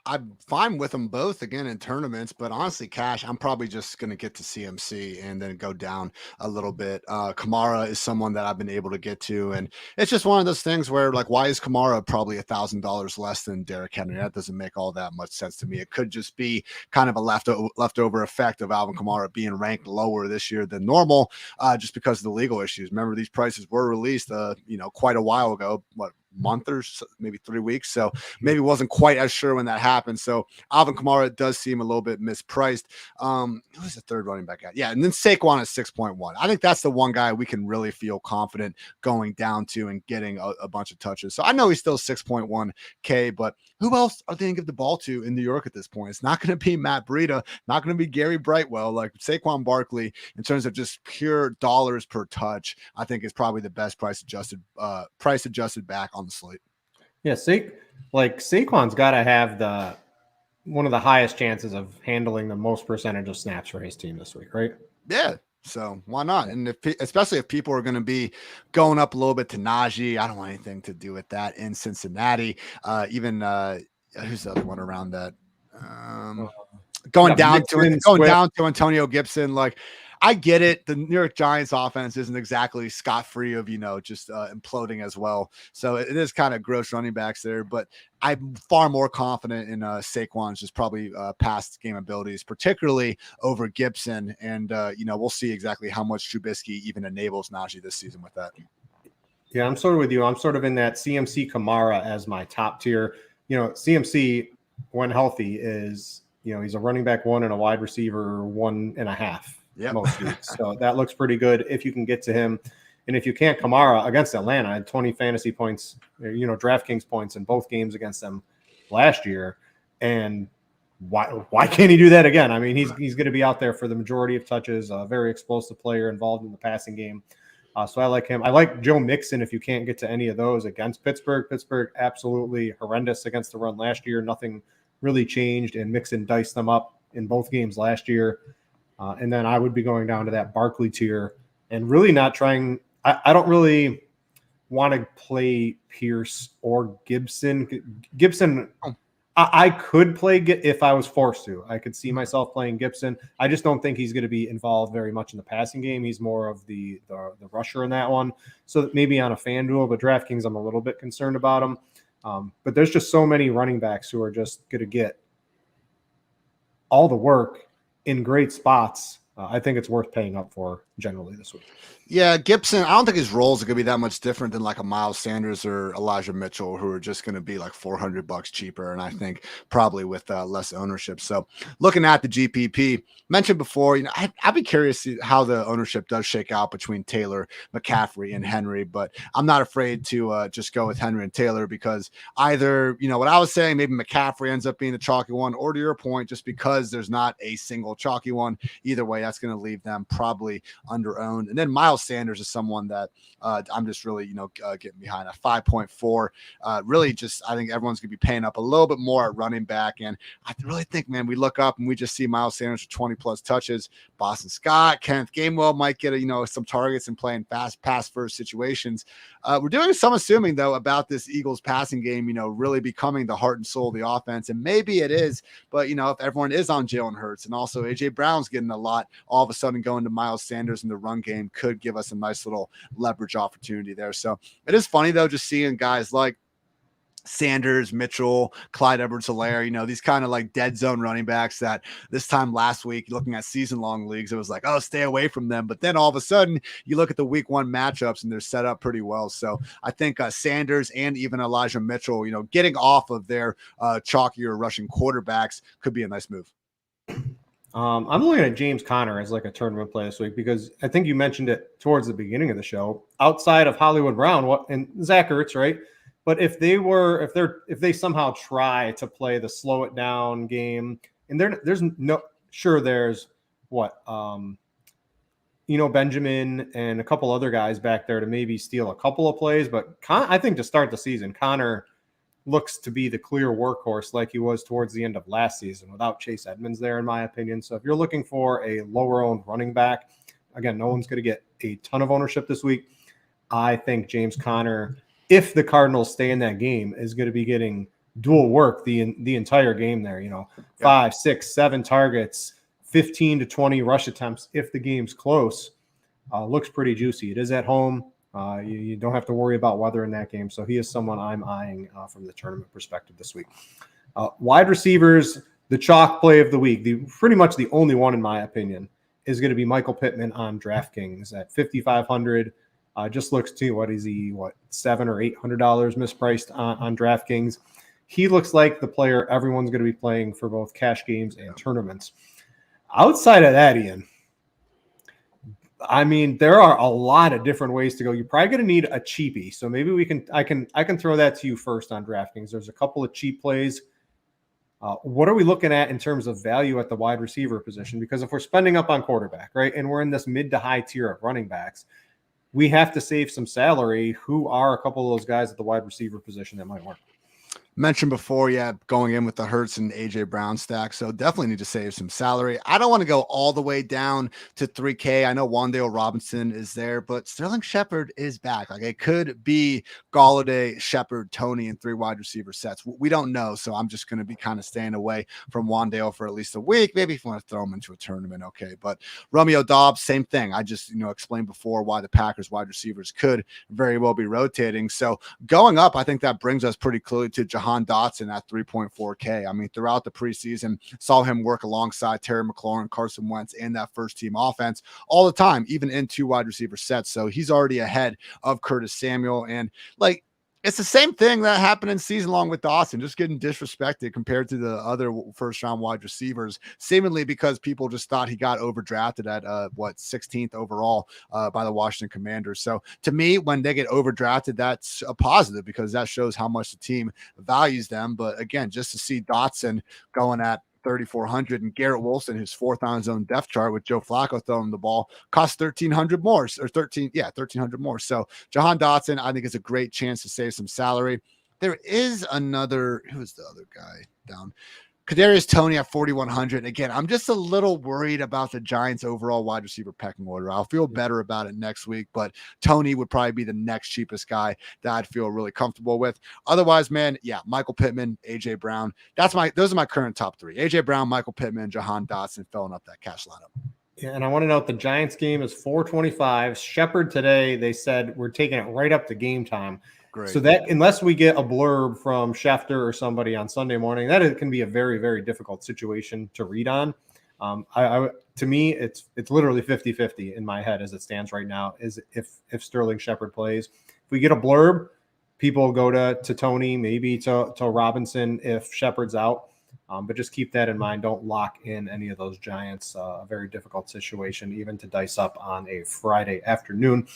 Speaker 2: I'm fine with them both, again, in tournaments, but honestly, cash, I'm probably just going to get to CMC and then go down a little bit. Kamara is someone that I've been able to get to, and it's just one of those things where, like, why is Kamara probably $1,000 less than Derrick Henry? That doesn't make all that much sense to me. It could just be kind of a leftover effect of Alvin Kamara being ranked lower this year than normal, just because of the legal issues. Remember, these prices were released, quite a while ago, month or so, maybe 3 weeks. So maybe wasn't quite as sure when that happened. So Alvin Kamara does seem a little bit mispriced. Who's the third running back at? Yeah. And then Saquon is 6.1. I think that's the one guy we can really feel confident going down to and getting a bunch of touches. So I know he's still 6.1K, but who else are they going to give the ball to in New York at this point? It's not going to be Matt Breida, not going to be Gary Brightwell. Like Saquon Barkley, in terms of just pure dollars per touch, I think is probably the best price adjusted back on the slate.
Speaker 1: Yeah, Saquon's got to have one of the highest chances of handling the most percentage of snaps for his team this week, right?
Speaker 2: Yeah. So why not? And especially if people are going to be going up a little bit to Najee, I don't want anything to do with that in Cincinnati. Even who's the other one around that? Going down to Antonio Gibson. Like, I get it. The New York Giants offense isn't exactly scot-free of, just imploding as well. So it is kind of gross running backs there, but I'm far more confident in Saquon's just probably past game abilities, particularly over Gibson. And, we'll see exactly how much Trubisky even enables Najee this season with that.
Speaker 1: Yeah, I'm sort of with you. I'm sort of in that CMC Kamara as my top tier. CMC, when healthy, is, he's a running back 1 and a wide receiver 1.5. Yep. Most weeks. So that looks pretty good if you can get to him. And if you can't, Kamara against Atlanta had 20 fantasy points, Draftkings points in both games against them last year. And why can't he do that again? I mean, he's going to be out there for the majority of touches, a very explosive player involved in the passing game. So I like him. I like Joe Mixon if you can't get to any of those against Pittsburgh. Pittsburgh absolutely horrendous against the run last year. Nothing really changed, and Mixon diced them up in both games last year. And then I would be going down to that Barkley tier and really not trying. I don't really want to play Pierce or Gibson. Gibson, I could play if I was forced to. I could see myself playing Gibson. I just don't think he's going to be involved very much in the passing game. He's more of the rusher in that one. So maybe on a Fanduel, but DraftKings, I'm a little bit concerned about him. But there's just so many running backs who are just going to get all the work in great spots. I think it's worth paying up for generally this week.
Speaker 2: Yeah, Gibson, I don't think his roles are going to be that much different than like a Miles Sanders or Elijah Mitchell, who are just going to be like $400 cheaper. And I think probably with less ownership. So looking at the GPP, mentioned before, I'd be curious to see how the ownership does shake out between Taylor, McCaffrey, and Henry. But I'm not afraid to just go with Henry and Taylor because either, what I was saying, maybe McCaffrey ends up being the chalky one, or to your point, just because there's not a single chalky one. Either way, that's going to leave them probably under-owned. And then Miles Sanders is someone that I'm just really, getting behind. A 5.4. Really just, I think everyone's going to be paying up a little bit more at running back. And I really think, man, we look up and we just see Miles Sanders for 20-plus touches. Boston Scott, Kenneth Gainwell might get, some targets and playing fast pass-first situations. We're doing some assuming, though, about this Eagles passing game, really becoming the heart and soul of the offense. And maybe it is, but, if everyone is on Jalen Hurts and also A.J. Brown's getting a lot, all of a sudden going to Miles Sanders in the run game could give us a nice little leverage opportunity there. So it is funny, though, just seeing guys like Sanders, Mitchell, Clyde Edwards-Helaire, these kind of like dead zone running backs that this time last week, looking at season-long leagues, it was like, oh, stay away from them. But then all of a sudden, you look at the week 1 matchups and they're set up pretty well. So I think Sanders and even Elijah Mitchell, getting off of their chalkier rushing quarterbacks could be a nice move.
Speaker 1: I'm looking at James Conner as like a tournament play this week because I think you mentioned it towards the beginning of the show. Outside of Hollywood Brown, and Zach Ertz, right? But if they somehow try to play the slow it down game, and there's Benjamin and a couple other guys back there to maybe steal a couple of plays, but I think to start the season, Conner looks to be the clear workhorse like he was towards the end of last season without Chase Edmonds there, in my opinion. So if you're looking for a lower owned running back, again, no one's going to get a ton of ownership this week. I think James Conner, if the Cardinals stay in that game, is going to be getting dual work the entire game there, 5, 6, 7 targets, 15 to 20 rush attempts if the game's close. Looks pretty juicy. It is at home. You don't have to worry about weather in that game. So he is someone I'm eyeing from the tournament perspective this week. Wide receivers, the chalk play of the week, pretty much the only one in my opinion, is going to be Michael Pittman on DraftKings at 5,500. Just looks to what is he, $700 or $800 mispriced on DraftKings. He looks like the player everyone's going to be playing for both cash games and tournaments. Outside of that, Ian, I mean, there are a lot of different ways to go. You're probably going to need a cheapie. So maybe I can throw that to you first on DraftKings. There's a couple of cheap plays. What are we looking at in terms of value at the wide receiver position? Because if we're spending up on quarterback, right, and we're in this mid to high tier of running backs, we have to save some salary. Who are a couple of those guys at the wide receiver position that might work?
Speaker 2: Mentioned before, going in with the Hurts and AJ Brown stack. So definitely need to save some salary. I don't want to go all the way down to 3K. I know Wan'Dale Robinson is there, but Sterling Shepard is back. Like, it could be Galladay, Shepard, Tony, and 3 wide receiver sets. We don't know. So I'm just going to be kind of staying away from Wan'Dale for at least a week. Maybe if you want to throw him into a tournament. Okay. But Romeo Doubs, same thing. I just, explained before why the Packers wide receivers could very well be rotating. So going up, I think that brings us pretty clearly to Jahan Dotson at 3.4K. I mean, throughout the preseason, saw him work alongside Terry McLaurin, Carson Wentz, and that first team offense all the time, even in 2 wide receiver sets. So he's already ahead of Curtis Samuel. And it's the same thing that happened in season long with Dawson, just getting disrespected compared to the other first round wide receivers, seemingly because people just thought he got overdrafted at 16th overall by the Washington Commanders. So to me, when they get overdrafted, that's a positive because that shows how much the team values them. But again, just to see Dotson going at 3,400 and Garrett Wilson, who's 4th on his own depth chart with Joe Flacco throwing the ball, costs 1,300 more or 1,300 more. So Jahan Dotson, I think, is a great chance to save some salary. There is another, who's the other guy down? Kadarius Toney at 4,100. Again, I'm just a little worried about the Giants' overall wide receiver pecking order. I'll feel better about it next week, but Toney would probably be the next cheapest guy that I'd feel really comfortable with. Otherwise, man, Michael Pittman, AJ Brown. Those are my current top 3. AJ Brown, Michael Pittman, Jahan Dotson filling up that cash lineup.
Speaker 1: Yeah, and I want to note the Giants game is 4:25. Shepard today, they said we're taking it right up to game time. Great. So that unless we get a blurb from Schefter or somebody on Sunday morning, that can be a very, very difficult situation to read on. To me, it's literally 50-50 in my head as it stands right now, is if Sterling Shepard plays. If we get a blurb, people go to Tony, maybe to Robinson if Shepard's out. But just keep that in mind. Don't lock in any of those Giants. A very difficult situation, even to dice up on a Friday afternoon.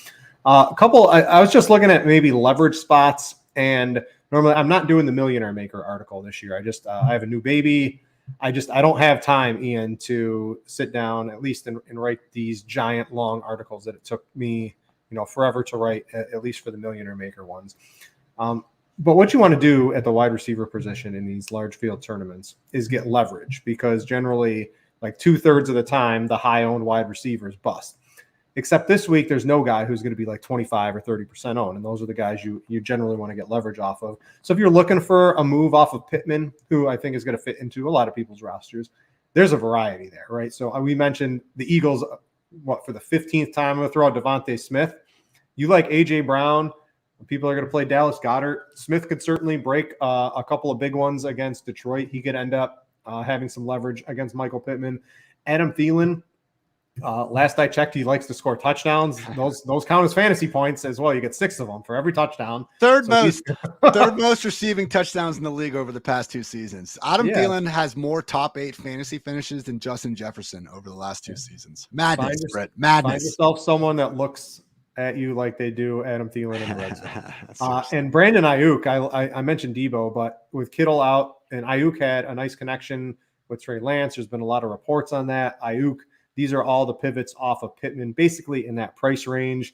Speaker 1: I was just looking at maybe leverage spots, and normally I'm not doing the Millionaire Maker article this year. I have a new baby. I don't have time, Ian, to sit down at least and write these giant long articles that it took me, forever to write, at least for the Millionaire Maker ones. But what you want to do at the wide receiver position in these large field tournaments is get leverage, because generally, like 2/3 of the time, the high owned wide receivers bust. Except this week, there's no guy who's going to be like 25 or 30% owned. And those are the guys you generally want to get leverage off of. So if you're looking for a move off of Pittman, who I think is going to fit into a lot of people's rosters, there's a variety there, right? So we mentioned the Eagles, for the 15th time, I'm going to throw out Devontae Smith. You like A.J. Brown. People are going to play Dallas Goedert. Smith could certainly break a couple of big ones against Detroit. He could end up having some leverage against Michael Pittman. Adam Thielen, last I checked, he likes to score touchdowns. Those count as fantasy points as well. You get 6 of them for every touchdown.
Speaker 2: Third most receiving touchdowns in the league over the past 2 seasons. Adam Thielen has more top 8 fantasy finishes than Justin Jefferson over the last 2 seasons. Madness, Brett. Madness.
Speaker 1: Find yourself someone that looks at you like they do Adam Thielen in the red zone. And Brandon Ayuk, I mentioned Debo, but with Kittle out, and Ayuk had a nice connection with Trey Lance. There's been a lot of reports on that. Ayuk, these are all the pivots off of Pittman, basically in that price range.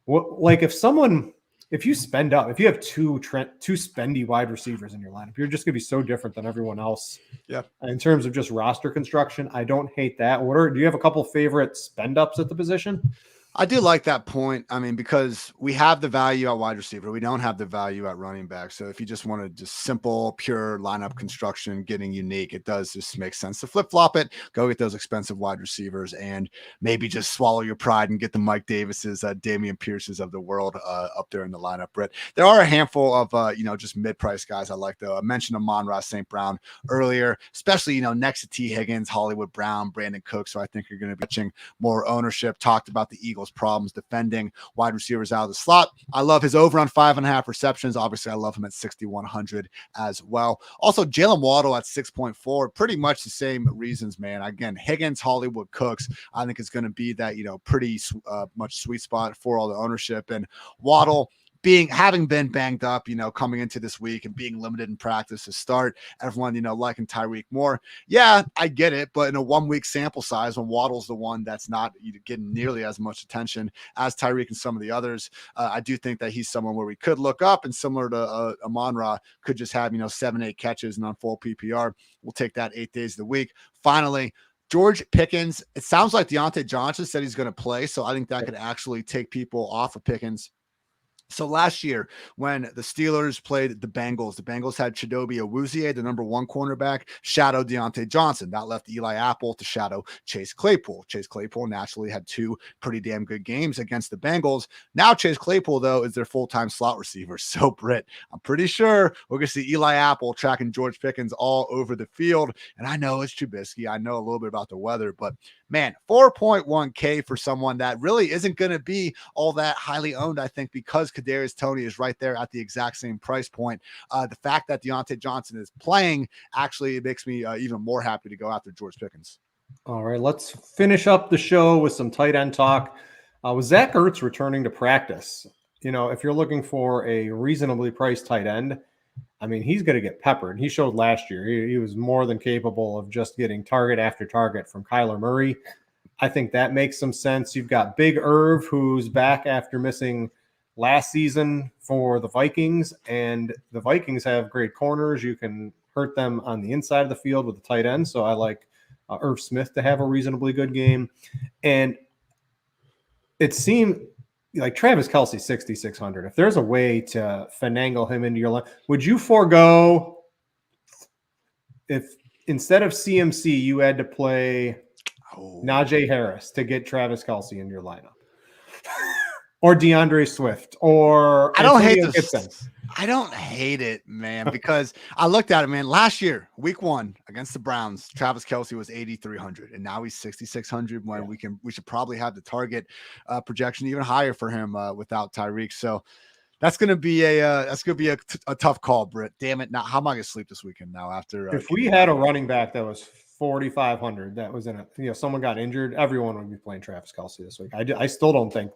Speaker 1: If you spend up, if you have two spendy wide receivers in your lineup, you're just going to be so different than everyone else. Yeah. In terms of just roster construction, I don't hate that. Do you have a couple favorite spend ups at the position?
Speaker 2: I do like that point. I mean, because we have the value at wide receiver. We don't have the value at running back. So if you just want to just simple, pure lineup construction, getting unique, it does just make sense to flip-flop it, go get those expensive wide receivers, and maybe just swallow your pride and get the Mike Davises, Damian Pierces of the world up there in the lineup, Britt. There are a handful of, just mid-price guys I like, though. I mentioned Amon-Ra St. Brown earlier, especially, next to T. Higgins, Hollywood Brown, Brandon Cook. So I think you're going to be catching more ownership. Talked about the Eagles Bengals problems defending wide receivers out of the slot. I love his over on 5.5 receptions. Obviously, I love him at 6,100 as well. Also, Jalen Waddle at 6.4, pretty much the same reasons, man. Again, Higgins, Hollywood, Cooks, I think is going to be that, pretty much sweet spot for all the ownership. And Waddle, having been banged up, coming into this week and being limited in practice to start, everyone, liking Tyreek more. Yeah, I get it. But in a 1 week sample size, when Waddle's the one that's not getting nearly as much attention as Tyreek and some of the others, I do think that he's someone where we could look up, and similar to Amon-Ra, could just have, 7-8 catches and on full PPR. We'll take that 8 days of the week. Finally, George Pickens. It sounds like Deontay Johnson said he's going to play, so I think that could actually take people off of Pickens. So last year, when the Steelers played the Bengals had Chidobe Awuzie, the number 1 cornerback, shadow Deontay Johnson. That left Eli Apple to shadow Chase Claypool. Chase Claypool naturally had 2 pretty damn good games against the Bengals. Now Chase Claypool, though, is their full-time slot receiver. So, Britt, I'm pretty sure we're going to see Eli Apple tracking George Pickens all over the field. And I know it's Trubisky. I know a little bit about the weather, but man, 4.1K for someone that really isn't going to be all that highly owned, I think, because Kadarius Toney is right there at the exact same price point. The fact that Deontay Johnson is playing actually makes me even more happy to go after George Pickens.
Speaker 1: All right, let's finish up the show with some tight end talk. With Zach Ertz returning to practice, if you're looking for a reasonably priced tight end, I mean, he's going to get peppered. He showed last year he was more than capable of just getting target after target from Kyler Murray. I think that makes some sense. You've got Big Irv, who's back after missing last season for the Vikings, and the Vikings have great corners. You can hurt them on the inside of the field with the tight end, so I like Irv Smith to have a reasonably good game. And it seemed like Travis Kelce 6,600. If there's a way to finagle him into your line, would you forego if instead of CMC you had to play Najee Harris to get Travis Kelce in your lineup, or DeAndre Swift, or
Speaker 2: I don't
Speaker 1: Antonio
Speaker 2: hate
Speaker 1: Gibson?
Speaker 2: I don't hate it, man, because I looked at it, man. Last year, week 1 against the Browns, Travis Kelce was 8,300, and now he's 6,600. When we should probably have the target projection even higher for him without Tyreek. So that's gonna be a tough call, Britt. Damn it! Now, how am I gonna sleep this weekend now? After
Speaker 1: If we had a running back that was 4,500, that was in a someone got injured, everyone would be playing Travis Kelce this week. I still don't think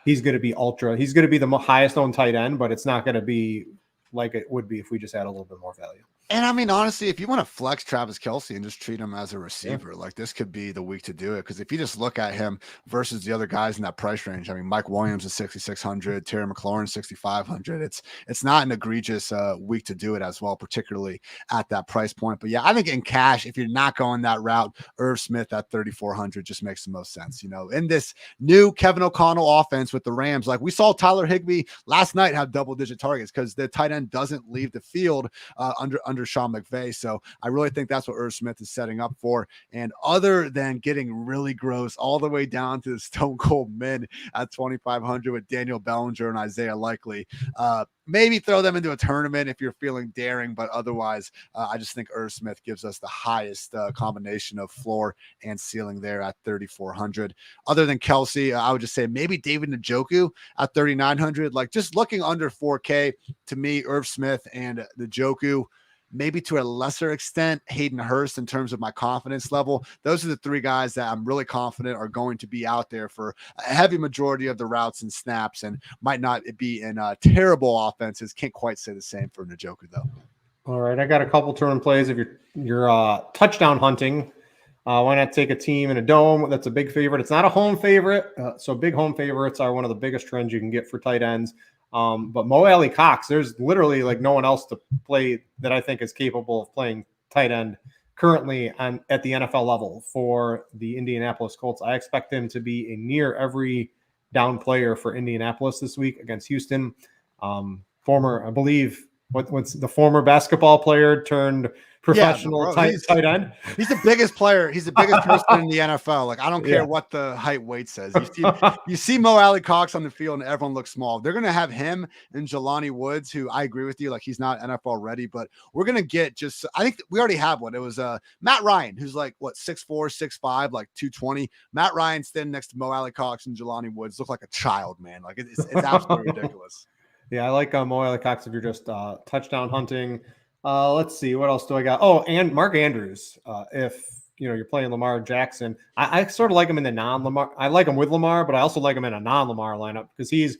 Speaker 1: he's going to be ultra. He's going to be the highest owned tight end, but it's not going to be like it would be if we just had a little bit more value.
Speaker 2: And I mean, honestly, if you want to flex Travis Kelce and just treat him as a receiver, like this could be the week to do it. Because if you just look at him versus the other guys in that price range, I mean, Mike Williams is 6,600, Terry McLaurin 6,500. It's not an egregious week to do it as well, particularly at that price point. But yeah, I think in cash, if you're not going that route, Irv Smith at 3,400 just makes the most sense. In this new Kevin O'Connell offense with the Rams, like we saw Tyler Higbee last night have double-digit targets because the tight end doesn't leave the field under Sean McVay. So I really think that's what Irv Smith is setting up for. And other than getting really gross all the way down to the Stone Cold Min at 2,500 with Daniel Bellinger and Isaiah Likely, maybe throw them into a tournament if you're feeling daring. But otherwise, I just think Irv Smith gives us the highest combination of floor and ceiling there at 3,400. Other than Kelce, I would just say maybe David Njoku at 3,900. Like just looking under 4K to me, Irv Smith and Njoku. Maybe to a lesser extent, Hayden Hurst in terms of my confidence level. Those are the 3 guys that I'm really confident are going to be out there for a heavy majority of the routes and snaps and might not be in terrible offenses. Can't quite say the same for Njoku, though.
Speaker 1: All right, I got a couple turn plays. If you're touchdown hunting, why not take a team in a dome that's a big favorite? It's not a home favorite, so big home favorites are one of the biggest trends you can get for tight ends. But Mo Alley Cox, there's literally like no one else to play that I think is capable of playing tight end currently at the NFL level for the Indianapolis Colts. I expect him to be a near every down player for Indianapolis this week against Houston. I believe what's the former basketball player turned professional tight end.
Speaker 2: He's the biggest player. He's the biggest person in the NFL. Like, I don't care what the height weight says. You see Mo Alley Cox on the field and everyone looks small. They're going to have him and Jelani Woods, who I agree with you. Like, he's not NFL ready, but we're going to get I think we already have one. It was Matt Ryan, who's like, 6'4", 6'5", like 220. Matt Ryan standing next to Mo Alley Cox and Jelani Woods look like a child, man. Like, it's absolutely ridiculous.
Speaker 1: Yeah, I like Mo Alley Cox if you're just touchdown hunting. Let's see, what else do I got? Oh, and Mark Andrews. If you're playing Lamar Jackson, I sort of like him in the non-Lamar. I like him with Lamar, but I also like him in a non-Lamar lineup because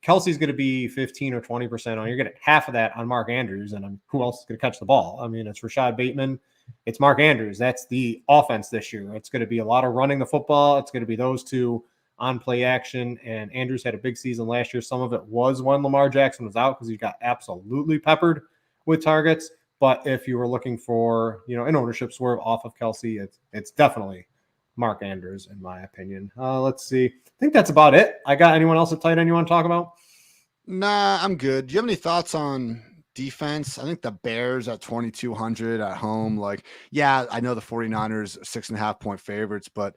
Speaker 1: Kelsey's going to be 15 or 20% on. You're getting half of that on Mark Andrews, and who else is going to catch the ball? I mean, it's Rashad Bateman, it's Mark Andrews. That's the offense this year. It's going to be a lot of running the football. It's going to be those two on play action. And Andrews had a big season last year. Some of it was when Lamar Jackson was out because he got absolutely peppered with targets. But if you were looking for, an ownership swerve off of Kelsey, it's definitely Mark Andrews, in my opinion. Let's see. I think that's about it. I got anyone else at tight end you want to talk about?
Speaker 2: Nah, I'm good. Do you have any thoughts on defense? I think the Bears at 2,200 at home. Like, yeah, I know the 49ers 6.5 point favorites, but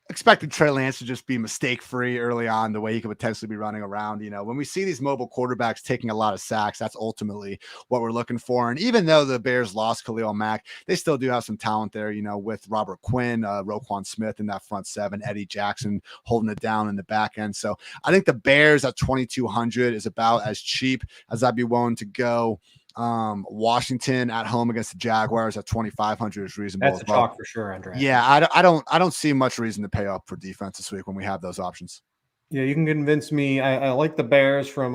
Speaker 2: expected Trey Lance to just be mistake-free early on, the way he could potentially be running around. When we see these mobile quarterbacks taking a lot of sacks, that's ultimately what we're looking for. And even though the Bears lost Khalil Mack, they still do have some talent there, with Robert Quinn, Roquan Smith in that front seven, Eddie Jackson holding it down in the back end. So I think the Bears at 2,200 is about as cheap as I'd be willing to go. Washington at home against the Jaguars at 2,500 is reasonable.
Speaker 1: That's a chalk for sure, Andre.
Speaker 2: Yeah, I don't see much reason to pay up for defense this week when we have those options.
Speaker 1: Yeah, you can convince me. I like the Bears from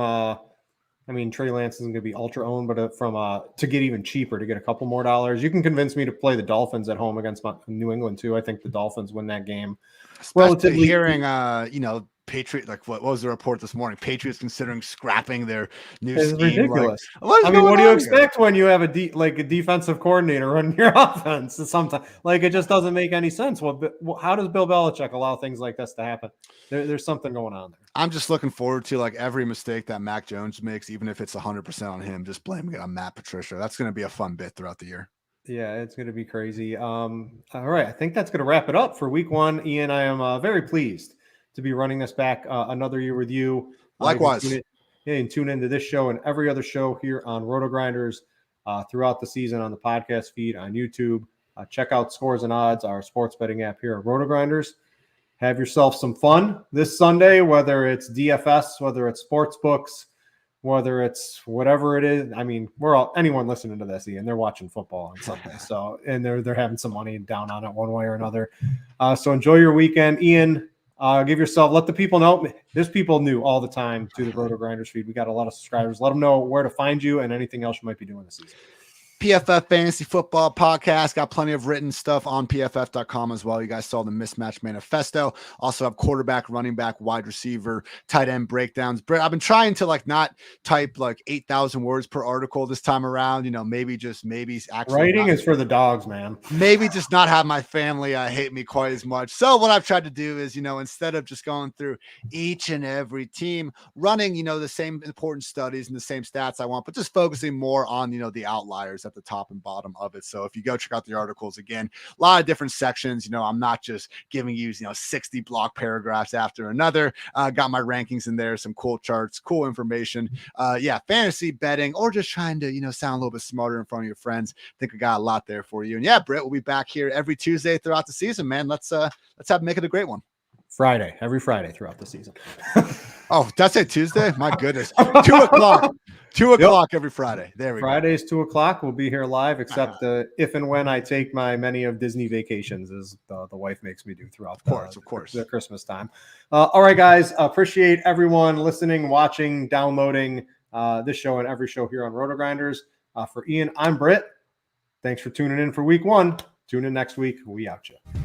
Speaker 1: Trey Lance isn't going to be ultra owned, but from to get even cheaper, to get a couple more dollars. You can convince me to play the Dolphins at home against New England too. I think the Dolphins win that game.
Speaker 2: Especially relatively hearing Patriot, like what was the report this morning? Patriots considering scrapping their new scheme.
Speaker 1: Ridiculous. Like, what do you expect when you have a defensive coordinator running your offense? Sometimes, it just doesn't make any sense. Well, how does Bill Belichick allow things like this to happen? There's something going on there.
Speaker 2: I'm just looking forward to every mistake that Mac Jones makes, even if it's 100% on him, just blaming it on Matt Patricia. That's going to be a fun bit throughout the year.
Speaker 1: Yeah, it's going to be crazy. All right, I think that's going to wrap it up for week one. Ian, I am very pleased to be running this back another year with you.
Speaker 2: Likewise.
Speaker 1: You can tune into this show and every other show here on RotoGrinders throughout the season on the podcast feed on YouTube. Check out Scores and Odds, our sports betting app here at RotoGrinders. Have yourself some fun this Sunday, whether it's DFS, whether it's sports books, whether it's whatever it is. I mean, anyone listening to this, Ian, they're watching football on Sunday. So, and they're having some money down on it one way or another. So enjoy your weekend. Ian, let the people know. There's people new all the time to the RotoGrinders feed. We got a lot of subscribers. Let them know where to find you and anything else you might be doing this season.
Speaker 2: PFF Fantasy Football Podcast. Got plenty of written stuff on PFF.com as well. You guys saw the Mismatch manifesto. Also have quarterback, running back, wide receiver, tight end breakdowns. Britt, I've been trying to not type 8,000 words per article this time around. Maybe actually
Speaker 1: writing is for the dogs, man.
Speaker 2: Maybe just not have my family hate me quite as much. So what I've tried to do is, instead of just going through each and every team, running, the same important studies and the same stats I want, but just focusing more on, the outliers at the top and bottom of it. So if you go check out the articles, again, a lot of different sections. I'm not just giving you 60 block paragraphs after another. Got my rankings in there, some cool charts, cool information. Fantasy betting, or just trying to sound a little bit smarter in front of your friends. I think I got a lot there for you. And yeah, Britt, we'll be back here every Tuesday throughout the season, man. Let's make it a great one.
Speaker 1: Every Friday throughout the season.
Speaker 2: Oh, did I say Tuesday? My goodness. 2:00. 2:00 every Friday. There we go.
Speaker 1: Fridays, 2:00. We'll be here live, except if and when I take my many of Disney vacations, as the wife makes me do throughout
Speaker 2: of course.
Speaker 1: the Christmas time. All right, guys. Appreciate everyone listening, watching, downloading this show and every show here on RotoGrinders. For Ian, I'm Britt. Thanks for tuning in for week one. Tune in next week. We out you.